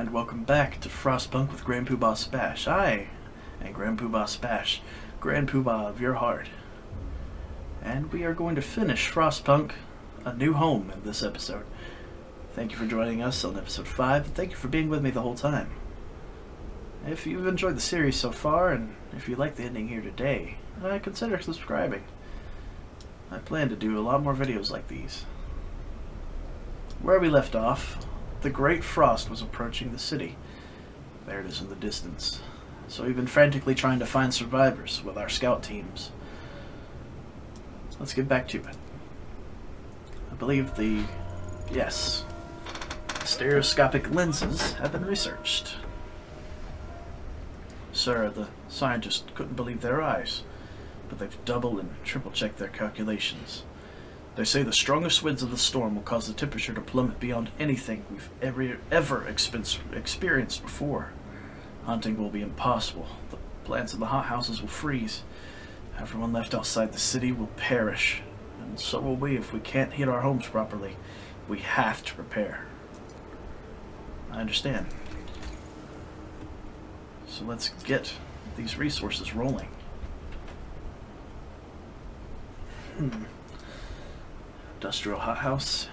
And welcome back to Frostpunk with Grand Puubah Spash. I am Grand Puubah Spash, Grand Puubah of your heart. And we are going to finish Frostpunk, A New Home, in this episode. Thank you for joining us on episode 5, and thank you for being with me the whole time. If you've enjoyed the series so far, and if you like the ending here today, consider subscribing. I plan to do a lot more videos like these. Where we left off, the Great Frost was approaching the city. There it is in the distance. So we've been frantically trying to find survivors with our scout teams. Let's get back to it. I believe the stereoscopic lenses have been researched. Sir, the scientists couldn't believe their eyes, but they've double and triple checked their calculations. They say the strongest winds of the storm will cause the temperature to plummet beyond anything we've ever experienced before. Hunting will be impossible. The plants in the hothouses will freeze. Everyone left outside the city will perish. And so will we if we can't heat our homes properly. We have to prepare. I understand. So let's get these resources rolling. Industrial hothouse.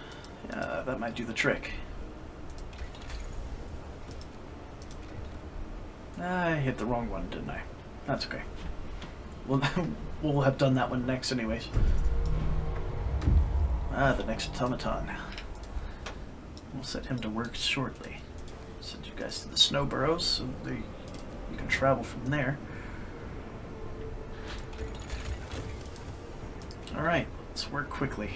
Yeah, that might do the trick. I hit the wrong one, didn't I? That's okay. We'll have done that one next anyways. The next automaton. We'll set him to work shortly. Send you guys to the snow burrows so you can travel from there. Alright, let's work quickly.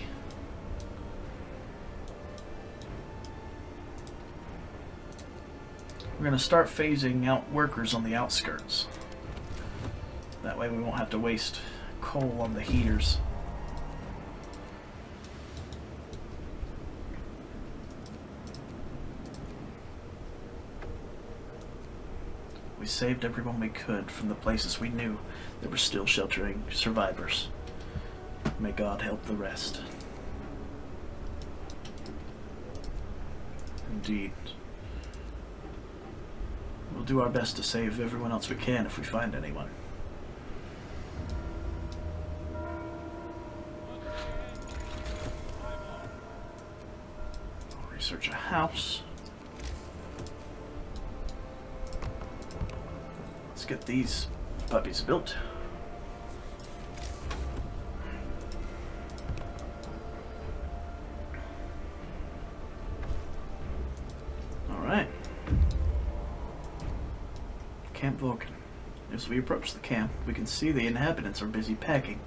We're going to start phasing out workers on the outskirts. That way we won't have to waste coal on the heaters. We saved everyone we could from the places we knew that were still sheltering survivors. May God help the rest. Indeed. We'll do our best to save everyone else we can if we find anyone. Research a house. Let's get these puppies built. Alright. Camp Vulcan. As we approach the camp, we can see the inhabitants are busy packing.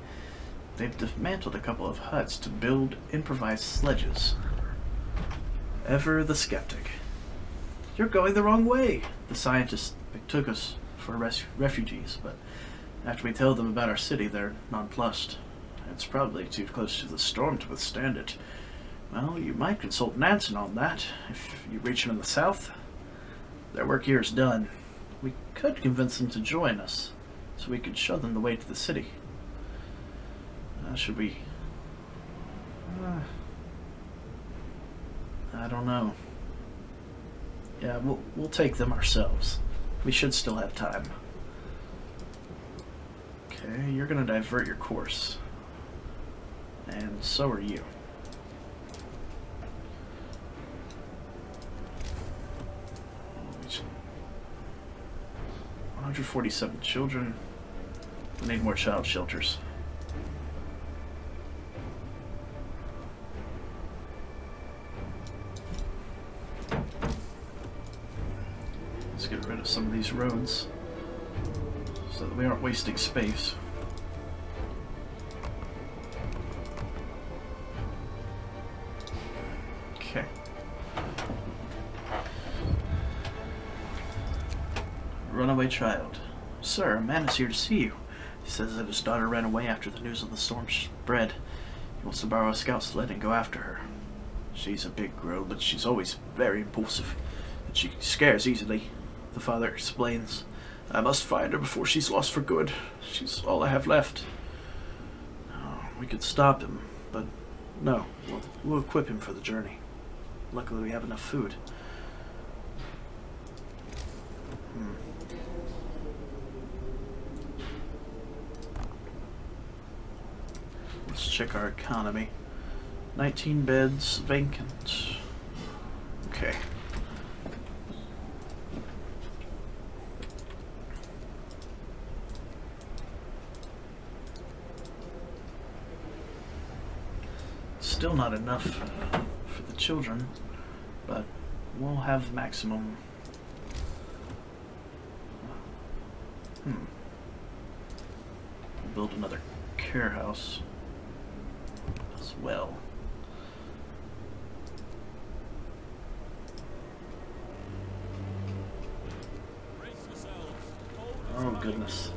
They've dismantled a couple of huts to build improvised sledges. Ever the skeptic. You're going the wrong way! The scientists took us for refugees, but after we tell them about our city, they're nonplussed. It's probably too close to the storm to withstand it. Well, you might consult Nansen on that, if you reach them in the south. Their work here is done. We could convince them to join us, so we could show them the way to the city. Should we? I don't know. Yeah, we'll take them ourselves. We should still have time. Okay, you're gonna divert your course. And so are you. $147 children. We need more child shelters. Let's get rid of some of these roads so that we aren't wasting space. Okay. Runaway child. Sir, a man is here to see you. He says that his daughter ran away after the news of the storm spread. He wants to borrow a scout sled and go after her. She's a big girl, but she's always very impulsive, and she scares easily. The father explains, I must find her before she's lost for good. She's all I have left. Oh, we could stop him, but no, we'll equip him for the journey. Luckily we have enough food. Let's check our economy. 19 beds vacant. Okay. Still not enough for the children, but we'll have maximum. We'll build another care house as well. Oh goodness.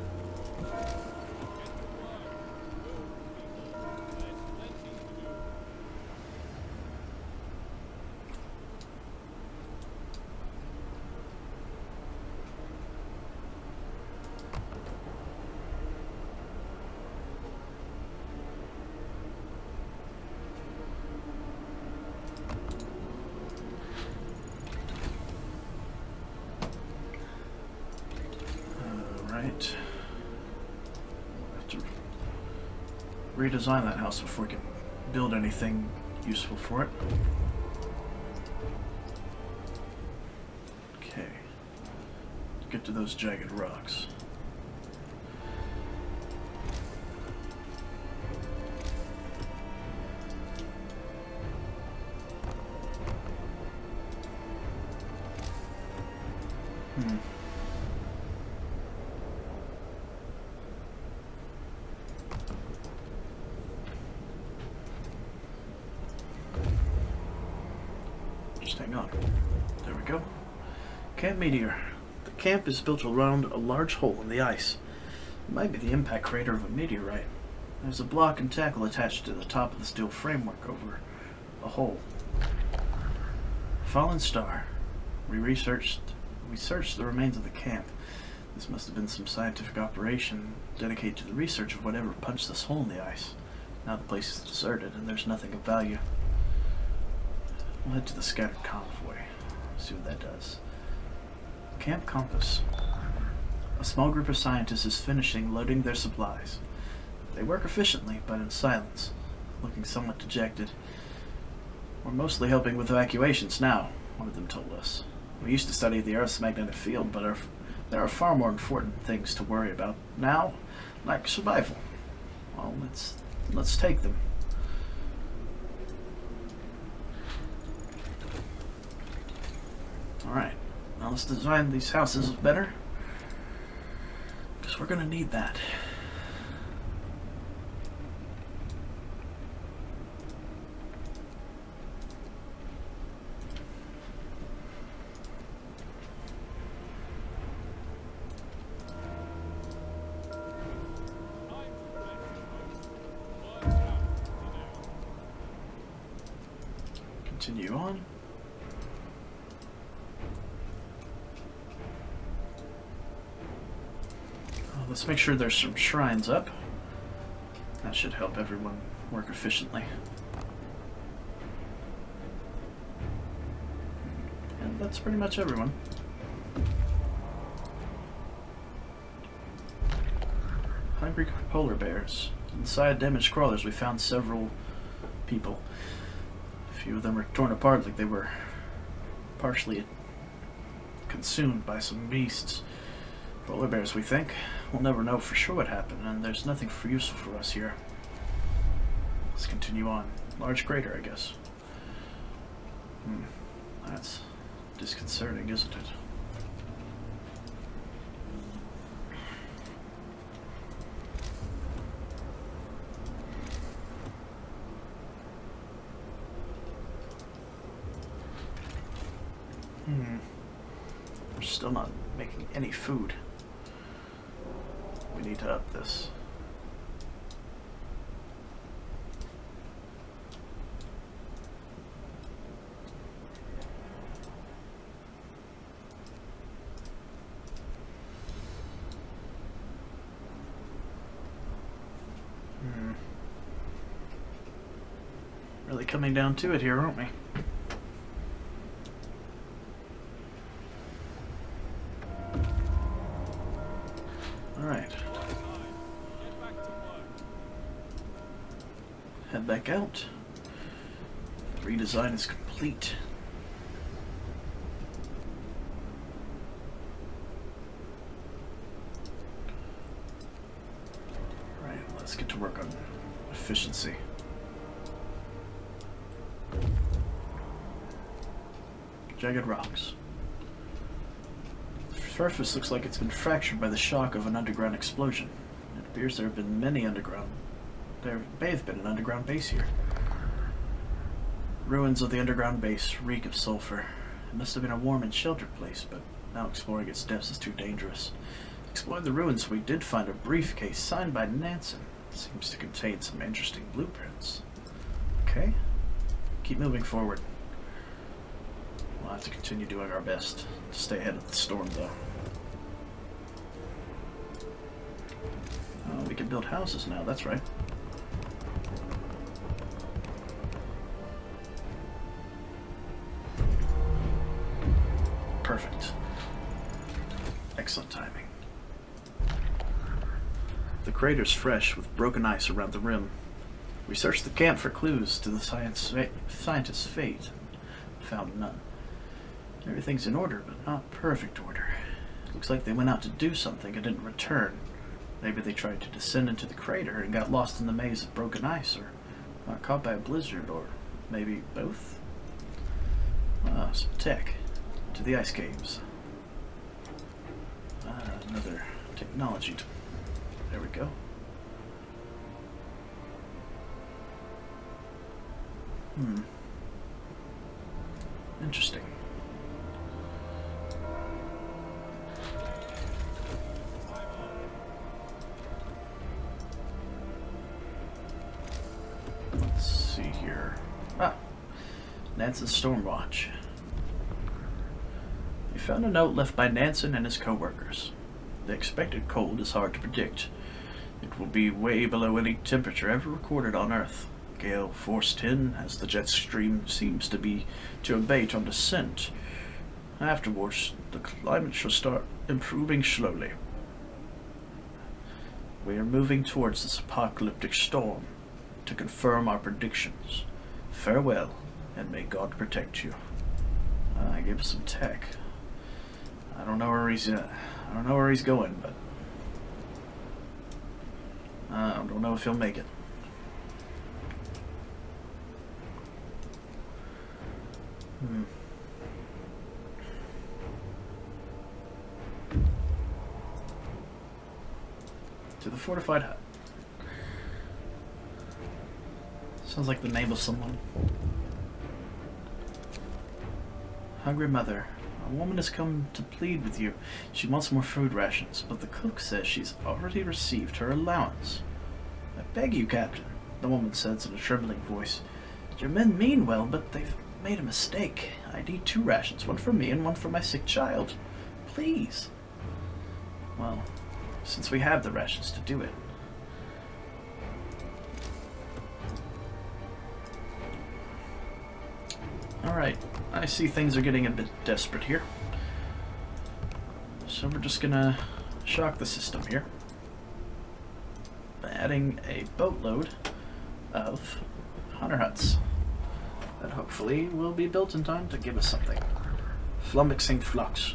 Right. We'll have to redesign that house before we can build anything useful for it. Okay. Get to those jagged rocks. Just hang on. There we go. Camp Meteor. The camp is built around a large hole in the ice. It might be the impact crater of a meteorite. There's a block and tackle attached to the top of the steel framework over a hole. Fallen star. We searched the remains of the camp. This must have been some scientific operation dedicated to the research of whatever punched this hole in the ice. Now the place is deserted and there's nothing of value. We'll head to the scattered convoy. See what that does. Camp Compass. A small group of scientists is finishing loading their supplies. They work efficiently, but in silence, looking somewhat dejected. We're mostly helping with evacuations now, one of them told us. We used to study the Earth's magnetic field, but there are far more important things to worry about now, like survival. Well, let's take them. Alright, now let's design these houses better, because we're going to need that. Continue on. Let's make sure there's some shrines up. That should help everyone work efficiently. And that's pretty much everyone. Hungry polar bears. Inside damaged crawlers we found several people. A few of them are torn apart like they were partially consumed by some beasts. Polar bears, we think. We'll never know for sure what happened, and there's nothing useful for us here. Let's continue on. Large crater, I guess. That's disconcerting, isn't it? We're still not making any food. We need to up this. Really coming down to it here, aren't we? head back out. The redesign is complete. Right, let's get to work on efficiency. Jagged rocks. The surface looks like it's been fractured by the shock of an underground explosion. It appears there have been many underground. There may have been an underground base here. Ruins of the underground base reek of sulfur. It must have been a warm and sheltered place, but now exploring its depths is too dangerous. Exploring the ruins, we did find a briefcase signed by Nansen. It seems to contain some interesting blueprints. Okay, keep moving forward. We'll have to continue doing our best to stay ahead of the storm, though. Oh, we can build houses now, that's right. Perfect. Excellent timing. The crater's fresh, with broken ice around the rim. We searched the camp for clues to the scientist's fate, and found none. Everything's in order, but not perfect order. Looks like they went out to do something and didn't return. Maybe they tried to descend into the crater and got lost in the maze of broken ice, or got caught by a blizzard, or maybe both? Some tech. To the ice caves. Another technology. There we go. Interesting. Let's see here. Nansen's Stormwatch. We found a note left by Nansen and his co-workers. The expected cold is hard to predict. It will be way below any temperature ever recorded on Earth. Gale Force 10, as the jet stream seems to abate on descent. Afterwards, the climate shall start improving slowly. We are moving towards this apocalyptic storm to confirm our predictions. Farewell, and may God protect you. I gave us some tech. I don't know where he's going, but I don't know if he'll make it. To the fortified hut. Sounds like the name of someone. Hungry mother. A woman has come to plead with you. She wants more food rations, but the cook says she's already received her allowance. I beg you, Captain, the woman says in a trembling voice. Your men mean well, but they've made a mistake. I need 2 rations, one for me and one for my sick child. Please. Well, since we have the rations to do it. Alright, I see things are getting a bit desperate here. So we're just gonna shock the system here. By adding a boatload of hunter huts. That hopefully will be built in time to give us something. Flummoxing flux.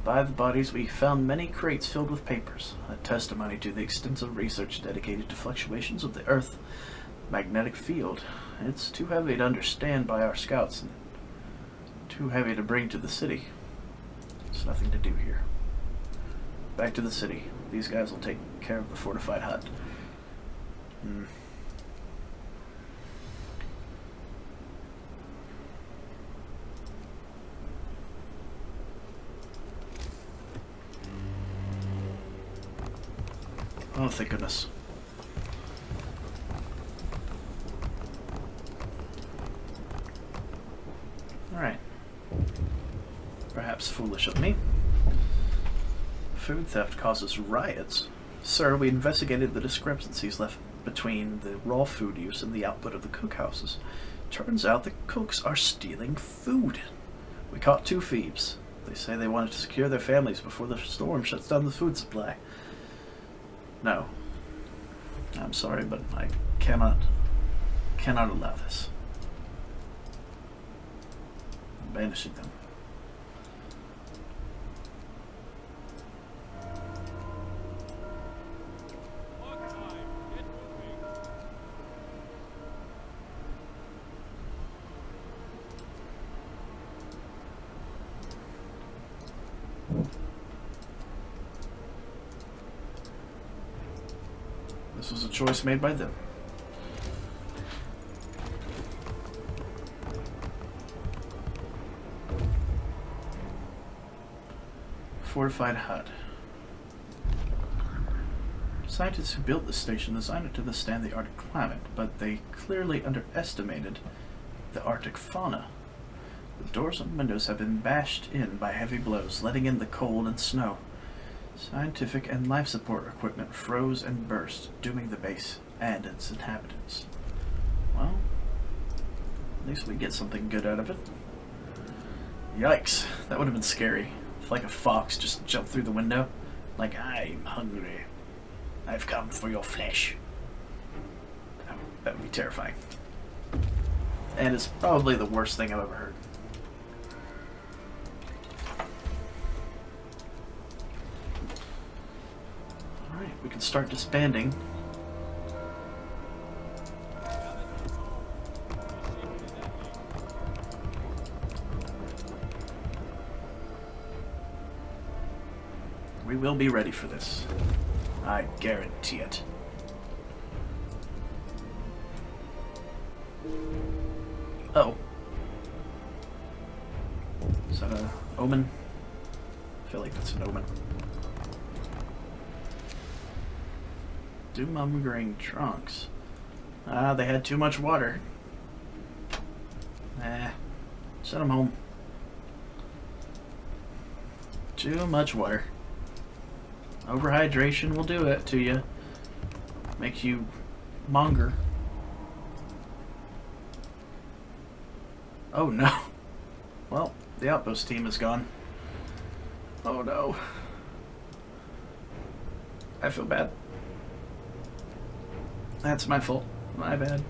By the bodies, we found many crates filled with papers, a testimony to the extensive research dedicated to fluctuations of the Earth magnetic field. It's too heavy to understand by our scouts and too heavy to bring to the city. There's nothing to do here. Back to the city. These guys will take care of the fortified hut. Oh, thank goodness. Alright. Perhaps foolish of me. Food theft causes riots. Sir, we investigated the discrepancies left between the raw food use and the output of the cookhouses. Turns out the cooks are stealing food. We caught 2 thieves. They say they wanted to secure their families before the storm shuts down the food supply. No. I'm sorry, but I cannot cannot allow this. Banishing them. This was a choice made by them. Fortified hut. Scientists who built this station designed it to withstand the Arctic climate, but they clearly underestimated the Arctic fauna. The doors and windows have been bashed in by heavy blows, letting in the cold and snow. Scientific and life support equipment froze and burst, dooming the base and its inhabitants. Well, at least we get something good out of it. Yikes, that would have been scary. If like a fox just jumped through the window. Like, I'm hungry. I've come for your flesh. That would be terrifying. And it's probably the worst thing I've ever heard. Alright, we can start disbanding. We will be ready for this. I guarantee it. Oh. Is that an omen? I feel like that's an omen. Doom-mongering trunks. Ah, they had too much water. Send them home. Too much water. Overhydration will do it to you. Make you monger. Oh no. Well, the outpost team is gone. Oh no. I feel bad. That's my fault. My bad.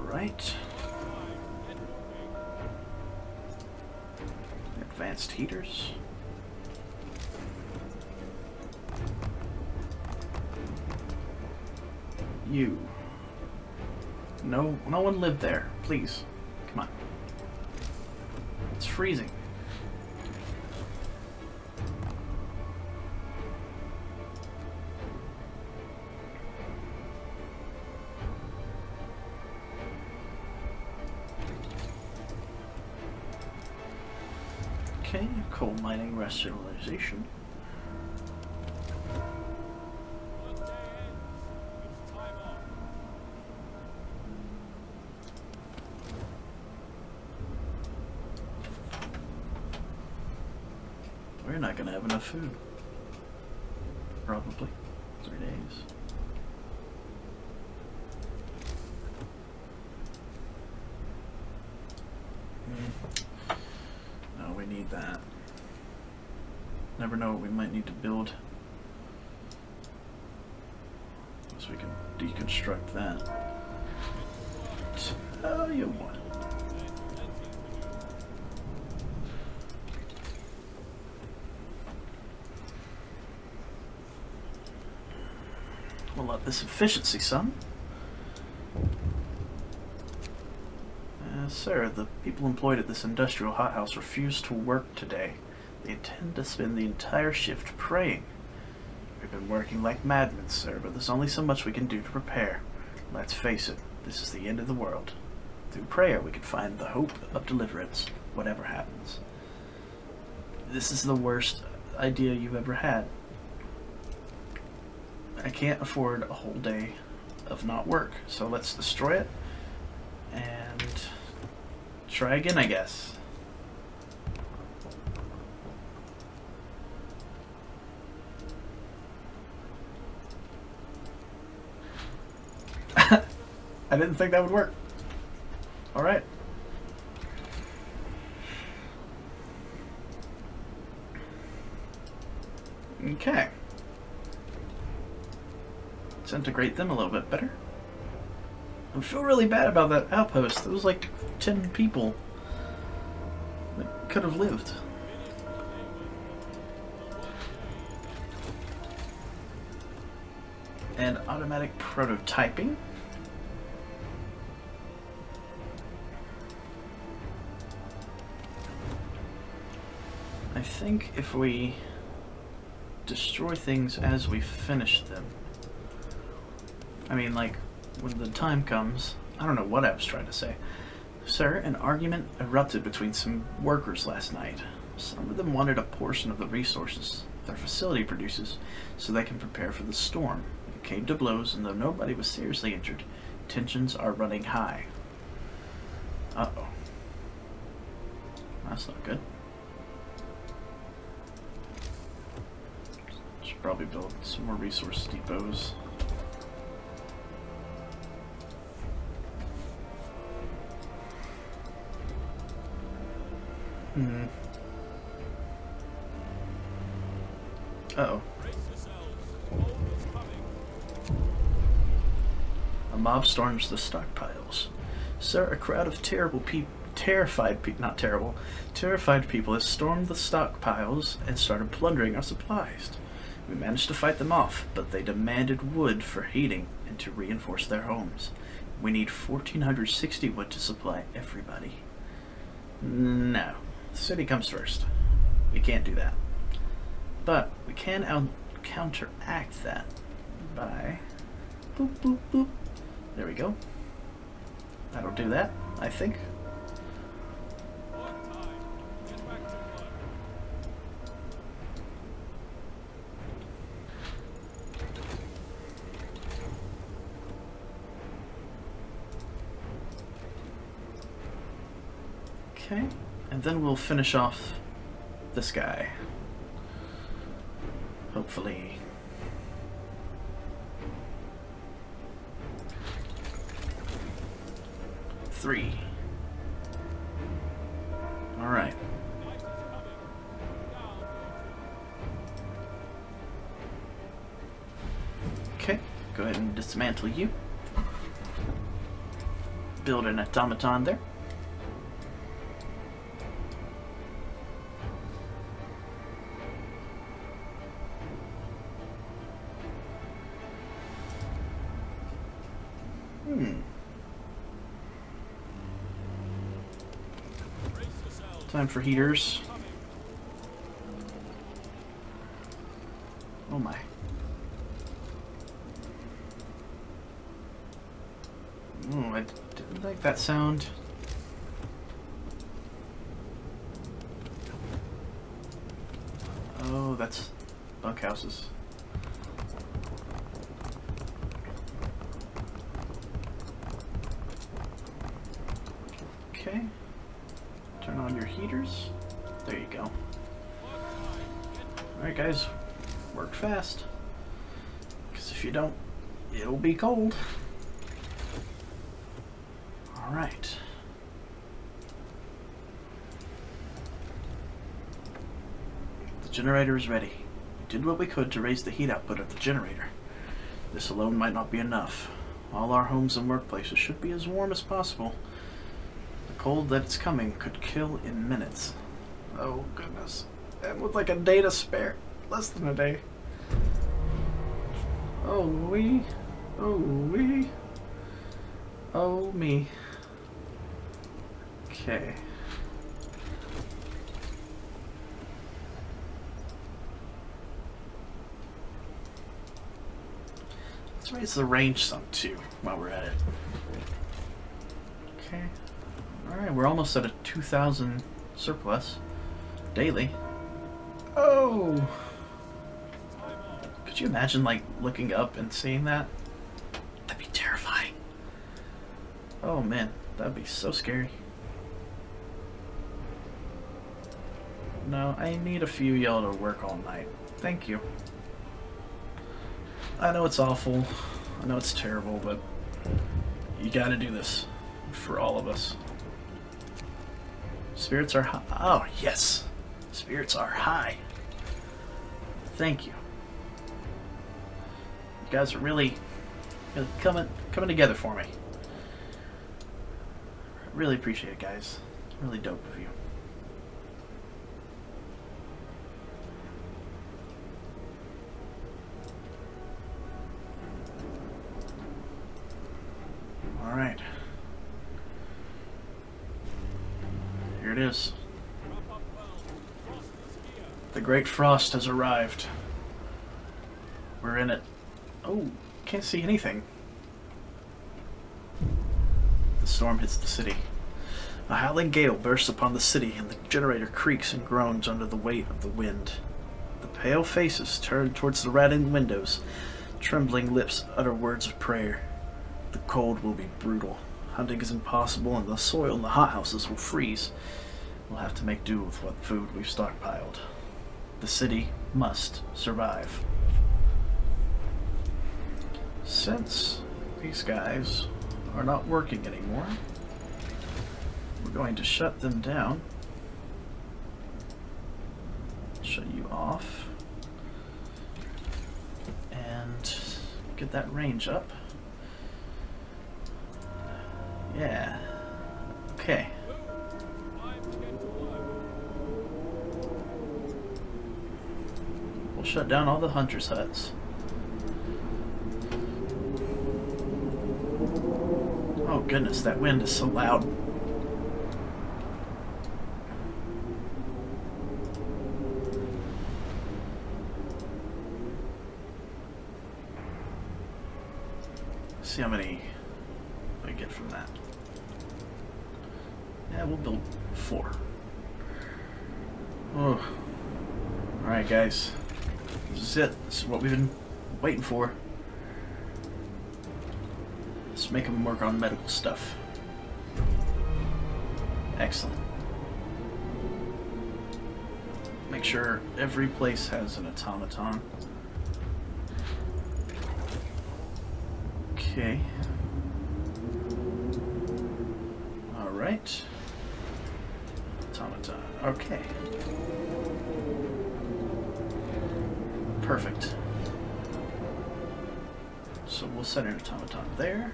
Right. Advanced heaters. You. No one lived there. Please. Come on. It's freezing. Okay, coal mining rationalization. We're not gonna have enough food. Probably. 3 days. No, we need that. Never know what we might need to build. So we can deconstruct that. Tell you what. We'll up this efficiency some. Sir, the people employed at this industrial hothouse refuse to work today. They intend to spend the entire shift praying. We've been working like madmen, sir, but there's only so much we can do to prepare. Let's face it, this is the end of the world. Through prayer we can find the hope of deliverance, whatever happens. This is the worst idea you've ever had. I can't afford a whole day of not work, so let's destroy it and try again, I guess. I didn't think that would work. Alright. Okay. Let's integrate them a little bit better. I feel really bad about that outpost. There was like 10 people that could have lived. And automatic prototyping. I think if we destroy things as we finish them, I mean, like, when the time comes, I don't know what I was trying to say. Sir, an argument erupted between some workers last night. Some of them wanted a portion of the resources their facility produces so they can prepare for the storm. It came to blows, and though nobody was seriously injured, tensions are running high. Uh-oh. That's not good. Should probably build some more resource depots. Uh-oh. A mob storms the stockpiles. Sir, a crowd of terrified people has stormed the stockpiles and started plundering our supplies. We managed to fight them off, but they demanded wood for heating and to reinforce their homes. We need 1,460 wood to supply everybody. No. The city comes first. We can't do that. But we can counteract that by boop, boop, boop. There we go. That'll do that, I think. Okay, and then we'll finish off this guy. Hopefully. Three. All right. Okay, go ahead and dismantle you. Build an automaton there. Time for heaters. Oh my. Oh, I didn't like that sound. Oh, that's bunkhouses. Okay. Turn on your heaters. There you go. Alright guys, work fast. Because if you don't, it'll be cold. Alright. The generator is ready. We did what we could to raise the heat output of the generator. This alone might not be enough. All our homes and workplaces should be as warm as possible. The cold that's coming could kill in minutes. Oh goodness. And with like a day to spare. Less than a day. Oh wee. Oh wee. Oh me. Okay. Let's raise the range some too while we're at it. Okay. Alright, we're almost at a 2,000 surplus daily. Oh! Could you imagine, like, looking up and seeing that? That'd be terrifying. Oh man, that'd be so scary. No, I need a few of y'all to work all night. Thank you. I know it's awful. I know it's terrible, but you gotta do this for all of us. Spirits are high. Oh, yes. Spirits are high. Thank you. You guys are really coming together for me. I really appreciate it, guys. Really dope of you. All right. Here it is. The Great Frost has arrived. We're in it. Oh, can't see anything. The storm hits the city. A howling gale bursts upon the city, and the generator creaks and groans under the weight of the wind. The pale faces turn towards the rattling windows. Trembling lips utter words of prayer. The cold will be brutal. Hunting is impossible, and the soil in the hothouses will freeze. We'll have to make do with what food we've stockpiled. The city must survive. Since these guys are not working anymore, we're going to shut them down. Shut you off. And get that range up. Yeah. Okay. We'll shut down all the hunters' huts. Oh goodness, that wind is so loud. Let's see how many I get from that. Yeah, we'll build 4. Oh. Alright guys. This is it. This is what we've been waiting for. Let's make them work on medical stuff. Excellent. Make sure every place has an automaton. Okay. Alright. Automaton. Okay. Perfect. So we'll set an automaton there.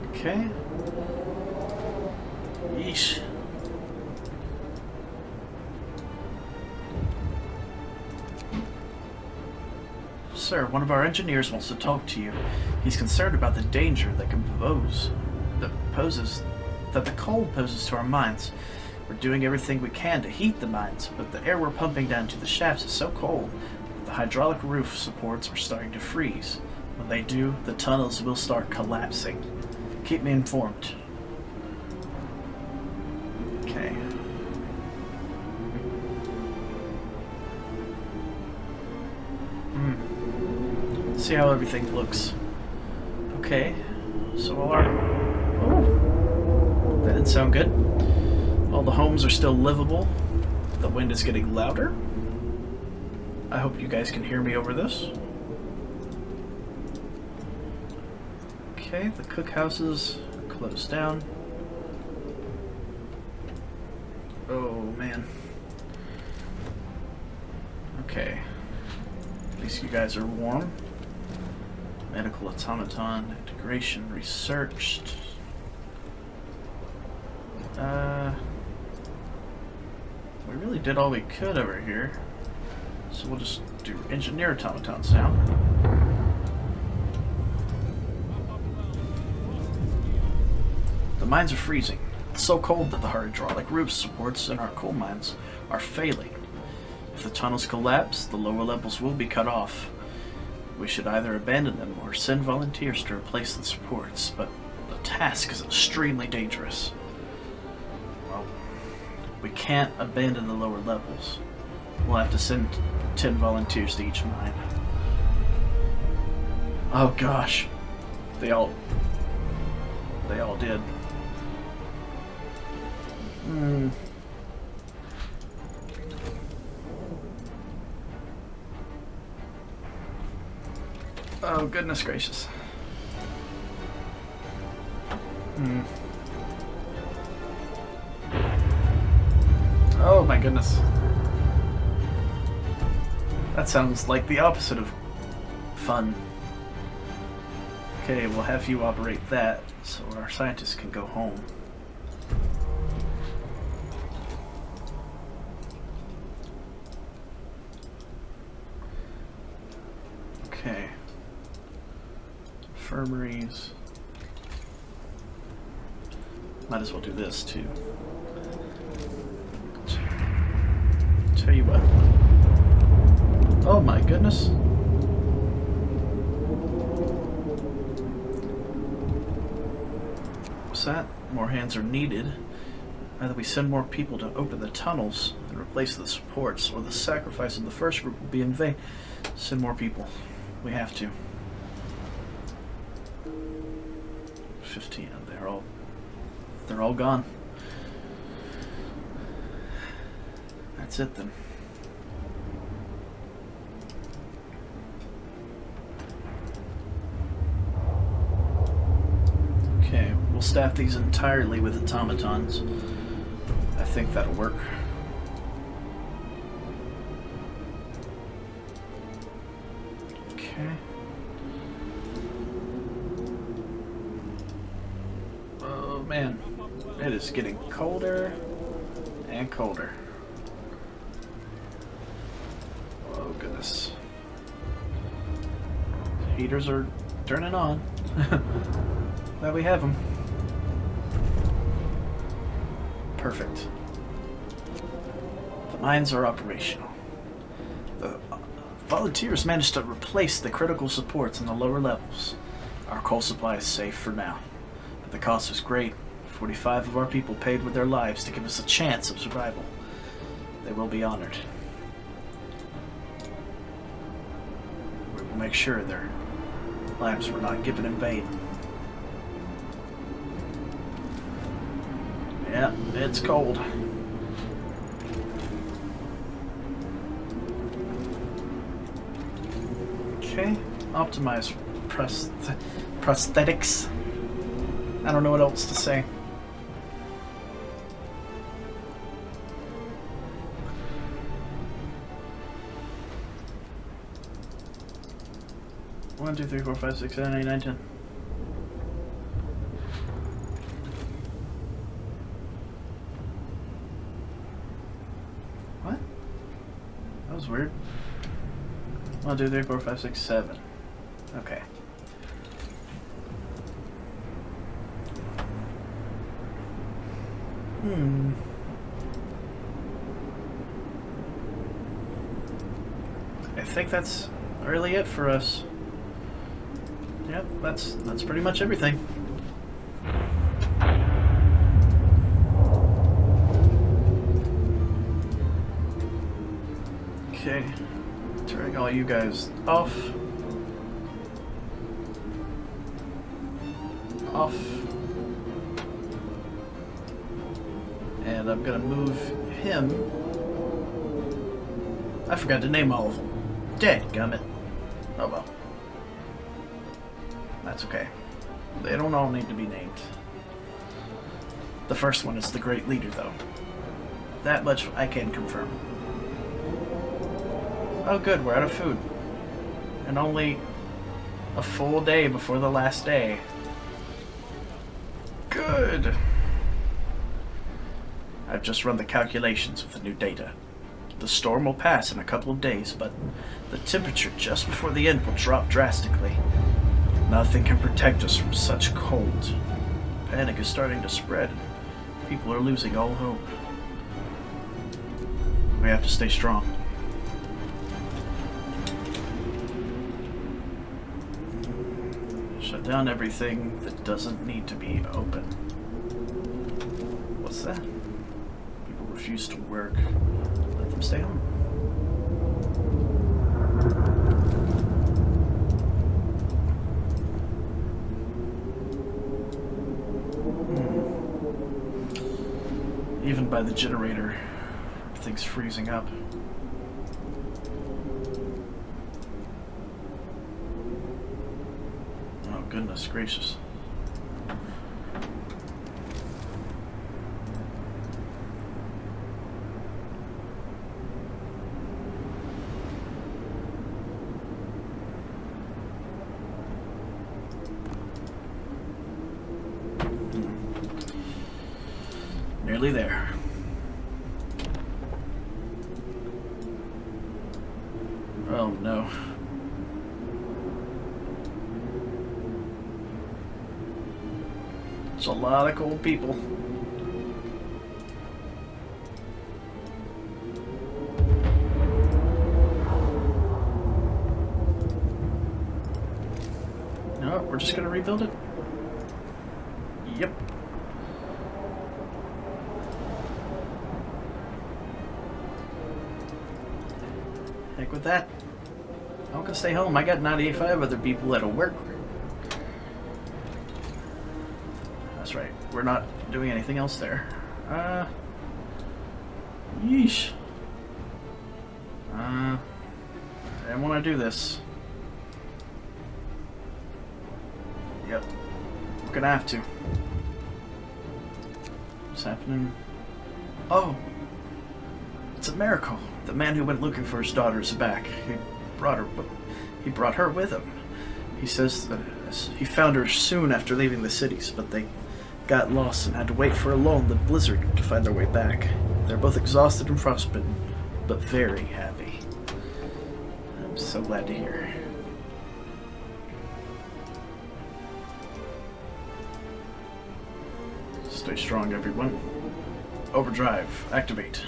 Okay. Yeesh. Sir, one of our engineers wants to talk to you. He's concerned about the danger that the cold poses to our mines. We're doing everything we can to heat the mines, but the air we're pumping down to the shafts is so cold that the hydraulic roof supports are starting to freeze. When they do, the tunnels will start collapsing. Keep me informed. Okay. See how everything looks. Okay. So all our... Oh! That didn't sound good. All the homes are still livable. The wind is getting louder. I hope you guys can hear me over this. Okay, the cookhouses are closed down. Oh man. Okay. At least you guys are warm. Medical automaton, integration researched. We really did all we could over here. So we'll just do engineer automatons now. The mines are freezing. It's so cold that the hydraulic roof supports in our coal mines are failing. If the tunnels collapse, the lower levels will be cut off. We should either abandon them or send volunteers to replace the supports, but the task is extremely dangerous. Well, we can't abandon the lower levels. We'll have to send 10 volunteers to each mine. Oh gosh. They all did. Oh, goodness gracious. goodness. That sounds like the opposite of fun. Okay, we'll have you operate that so our scientists can go home. Okay. Infirmaries. Might as well do this too. Tell you what. Oh my goodness. What's that? More hands are needed. Either we send more people to open the tunnels and replace the supports, or the sacrifice of the first group will be in vain. Send more people. We have to. 15. They're all gone. That's it then. Okay, we'll staff these entirely with automatons. I think that'll work. Okay. Oh man, it is getting colder and colder. Oh goodness. Heaters are turning on. There we have them. Perfect. The mines are operational. The volunteers managed to replace the critical supports in the lower levels. Our coal supply is safe for now, but the cost was great. 45 of our people paid with their lives to give us a chance of survival. They will be honored. We will make sure their lives were not given in vain. Yeah, it's cold. Okay, optimize prosthetics. I don't know what else to say. One, two, three, four, five, six, seven, eight, nine, 10. What? That was weird. 1, 2, 3, 4, 5, 6, 7. Okay. I think that's really it for us. Yep, that's pretty much everything. Okay, turning all you guys off. Off. And I'm gonna move him. I forgot to name all of them. Dadgummit. Oh well. That's okay. They don't all need to be named. The first one is the Great Leader, though. That much I can confirm. Oh good, we're out of food. And only a full day before the last day. Good! I've just run the calculations with the new data. The storm will pass in a couple of days, but the temperature just before the end will drop drastically. Nothing can protect us from such cold. Panic is starting to spread. People are losing all hope. We have to stay strong. Shut down everything that doesn't need to be open. What's that? People refuse to work. Let them stay home. Even by the generator, everything's freezing up. Oh, goodness gracious. nearly there. Oh no. It's a lot of cold people. No, we're just gonna rebuild it. Yep. Heck with that. I'm gonna stay home. I got 95 other people that'll work. That's right. We're not doing anything else there. Yeesh. I didn't want to do this. Yep. We're gonna have to. What's happening? Oh! It's a miracle. The man who went looking for his daughter is back. He brought her with him. He says that he found her soon after leaving the cities, but they got lost and had to wait for a lull in the blizzard to find their way back. They're both exhausted and frostbitten, but very happy. I'm so glad to hear. Stay strong, everyone. Overdrive, activate.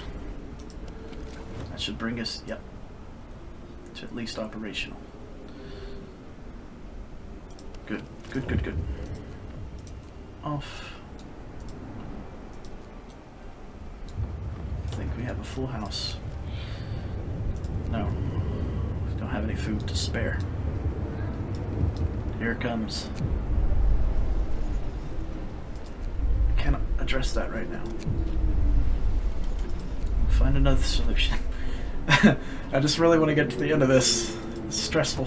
That should bring us, yep, to at least operational. Good, good, good, good. Off. I think we have a full house. No, we don't have any food to spare. Here it comes. Cannot address that right now. We'll find another solution. I just really want to get to the end of this. It's stressful.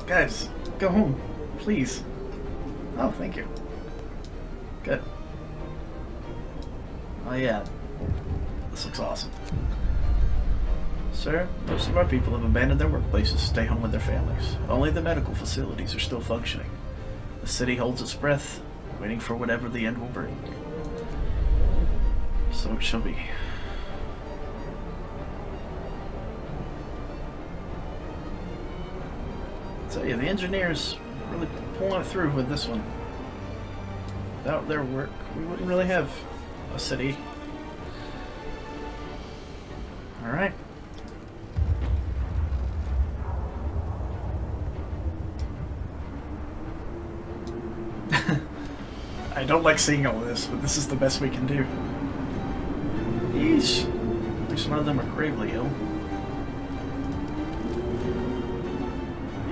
Guys, go home, please. Oh, thank you. Good. Oh yeah, this looks awesome. Sir, most of our people have abandoned their workplaces to stay home with their families. Only the medical facilities are still functioning. The city holds its breath, waiting for whatever the end will bring. So it shall be. I tell you, the engineers really pulling it through with this one. Without their work, we wouldn't really have a city. Alright. I don't like seeing all this, but this is the best we can do. Yeesh. At least none of them are gravely ill.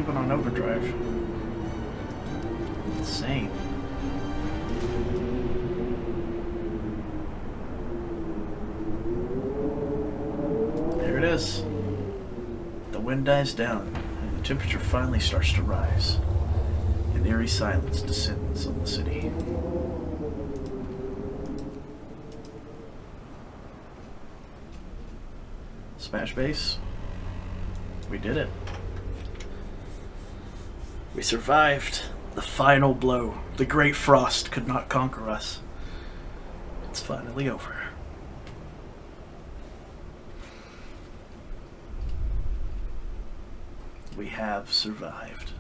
Even on overdrive. Insane. There it is. The wind dies down, and the temperature finally starts to rise. An eerie silence descends on the city. Spash base. We did it. We survived the final blow. The great frost could not conquer us. It's finally over. We have survived.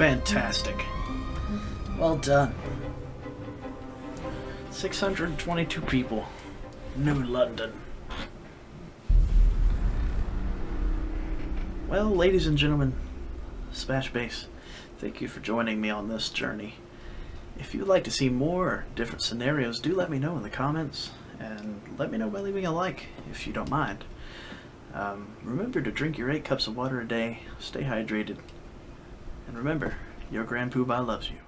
Fantastic. Well done. 622 people. New London. Well, ladies and gentlemen, Spash Base, thank you for joining me on this journey. If you'd like to see more different scenarios, do let me know in the comments, and let me know by leaving a like if you don't mind. Remember to drink your 8 cups of water a day, stay hydrated, and remember, your Grand Puubah loves you.